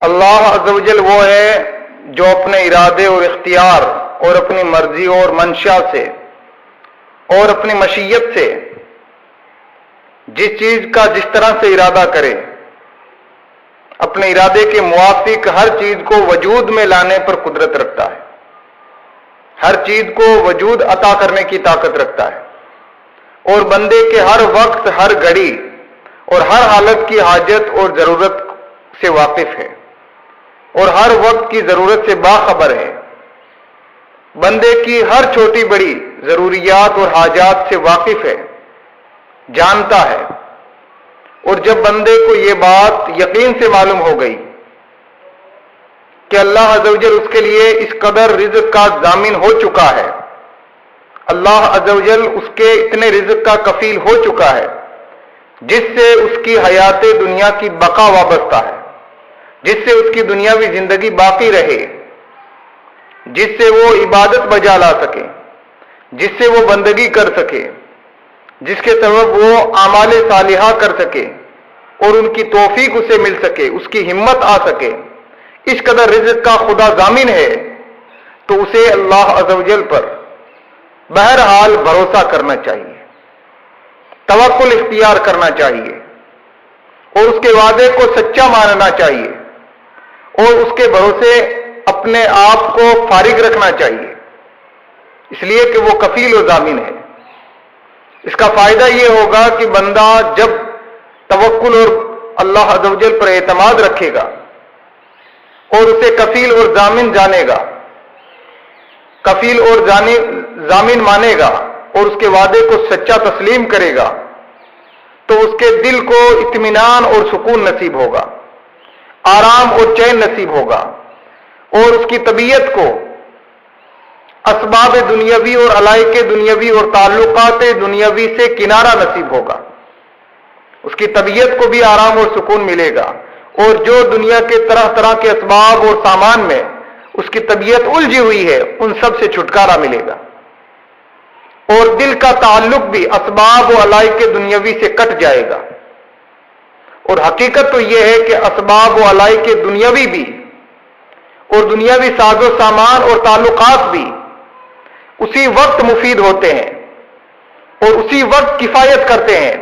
اللہ عز و جل وہ ہے جو اپنے ارادے اور اختیار اور اپنی مرضی اور منشا سے اور اپنی مشیت سے جس چیز کا جس طرح سے ارادہ کرے اپنے ارادے کے موافق ہر چیز کو وجود میں لانے پر قدرت رکھتا ہے، ہر چیز کو وجود عطا کرنے کی طاقت رکھتا ہے، اور بندے کے ہر وقت ہر گھڑی اور ہر حالت کی حاجت اور ضرورت سے واقف ہے اور ہر وقت کی ضرورت سے باخبر ہے، بندے کی ہر چھوٹی بڑی ضروریات اور حاجات سے واقف ہے، جانتا ہے۔ اور جب بندے کو یہ بات یقین سے معلوم ہو گئی کہ اللہ عز و جل اس کے لیے اس قدر رزق کا ضامن ہو چکا ہے، اللہ عز و جل اس کے اتنے رزق کا کفیل ہو چکا ہے جس سے اس کی حیات دنیا کی بقا وابستہ ہے، جس سے اس کی دنیاوی زندگی باقی رہے، جس سے وہ عبادت بجا لا سکے، جس سے وہ بندگی کر سکے، جس کے سبب وہ اعمال صالحہ کر سکے اور ان کی توفیق اسے مل سکے، اس کی ہمت آ سکے، اس قدر رزق کا خدا ضامن ہے، تو اسے اللہ عز و جل پر بہرحال بھروسہ کرنا چاہیے، توکل اختیار کرنا چاہیے اور اس کے وعدے کو سچا ماننا چاہیے اور اس کے بھروسے اپنے آپ کو فارغ رکھنا چاہیے، اس لیے کہ وہ کفیل و ضامن ہے۔ اس کا فائدہ یہ ہوگا کہ بندہ جب توکل اور اللہ عز و جل پر اعتماد رکھے گا اور اسے کفیل اور ضامن جانے گا، کفیل اور ضامن مانے گا اور اس کے وعدے کو سچا تسلیم کرے گا، تو اس کے دل کو اطمینان اور سکون نصیب ہوگا، آرام اور چین نصیب ہوگا، اور اس کی طبیعت کو اسباب دنیاوی اور علائق دنیاوی اور تعلقات دنیاوی سے کنارہ نصیب ہوگا، اس کی طبیعت کو بھی آرام اور سکون ملے گا، اور جو دنیا کے طرح طرح کے اسباب اور سامان میں اس کی طبیعت الجھی ہوئی ہے ان سب سے چھٹکارا ملے گا، اور دل کا تعلق بھی اسباب و علائق دنیاوی سے کٹ جائے گا۔ اور حقیقت تو یہ ہے کہ اسباب و علائق دنیاوی بھی اور دنیاوی ساز و سامان اور تعلقات بھی اسی وقت مفید ہوتے ہیں اور اسی وقت کفایت کرتے ہیں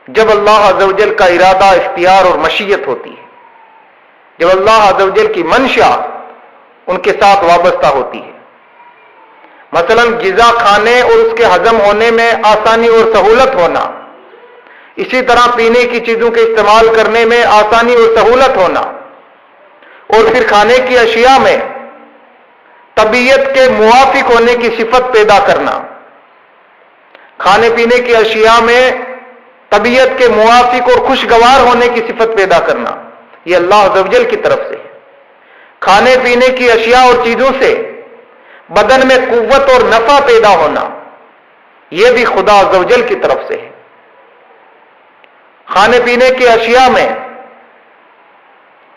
جب اللہ عز و جل کا ارادہ، اختیار اور مشیت ہوتی ہے، جب اللہ عز و جل کی منشا ان کے ساتھ وابستہ ہوتی ہے۔ مثلا غذا کھانے اور اس کے ہضم ہونے میں آسانی اور سہولت ہونا، اسی طرح پینے کی چیزوں کے استعمال کرنے میں آسانی اور سہولت ہونا، اور پھر کھانے کی اشیاء میں طبیعت کے موافق ہونے کی صفت پیدا کرنا، کھانے پینے کی اشیاء میں طبیعت کے موافق اور خوشگوار ہونے کی صفت پیدا کرنا، یہ اللہ عز و جل کی طرف سے ہے۔ کھانے پینے کی اشیاء اور چیزوں سے بدن میں قوت اور نفع پیدا ہونا، یہ بھی خدا عز و جل کی طرف سے ہے۔ کھانے پینے کی اشیاء میں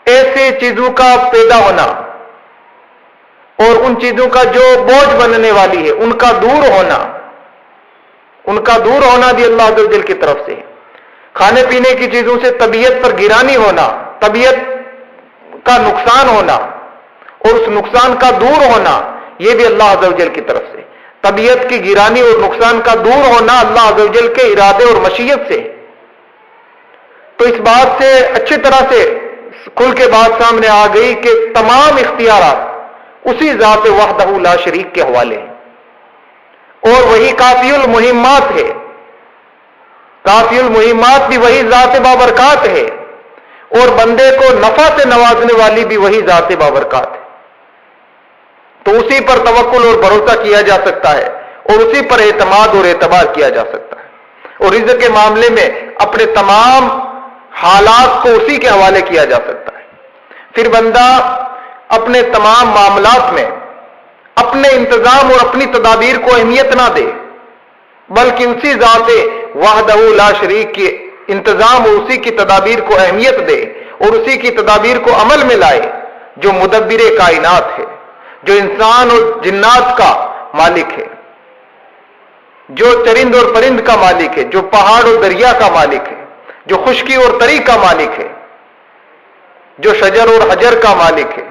ایسی چیزوں کا پیدا ہونا اور ان چیزوں کا جو بوجھ بننے والی ہے ان کا دور ہونا بھی اللہ عز و جل کی طرف سے ہے۔ کھانے پینے کی چیزوں سے طبیعت پر گرانی ہونا، طبیعت کا نقصان ہونا اور اس نقصان کا دور ہونا، یہ بھی اللہ عز و جل کی طرف سے۔ طبیعت کی گرانی اور نقصان کا دور ہونا اللہ عز و جل کے ارادے اور مشیت سے۔ تو اس بات سے اچھی طرح سے کھل کے بات سامنے آ گئی کہ تمام اختیارات اسی ذات وحدہ لا شریک کے حوالے ہیں، اور وہی کافی المہمات ہے، کافی المہمات بھی وہی ذات بابرکات ہے، اور بندے کو نفع سے نوازنے والی بھی وہی ذات بابرکات ہے۔ تو اسی پر توکل اور بھروسہ کیا جا سکتا ہے اور اسی پر اعتماد اور اعتبار کیا جا سکتا ہے، اور رزق کے معاملے میں اپنے تمام حالات کو اسی کے حوالے کیا جا سکتا ہے۔ پھر بندہ اپنے تمام معاملات میں اپنے انتظام اور اپنی تدابیر کو اہمیت نہ دے، بلکہ اسی ذات وحدہ لا شریک کے انتظام اور اسی کی تدابیر کو اہمیت دے اور اسی کی تدابیر کو عمل میں لائے، جو مدبر کائنات ہے، جو انسان اور جنات کا مالک ہے، جو چرند اور پرند کا مالک ہے، جو پہاڑ اور دریا کا مالک ہے، جو خشکی اور تری کا مالک ہے، جو شجر اور حجر کا مالک ہے،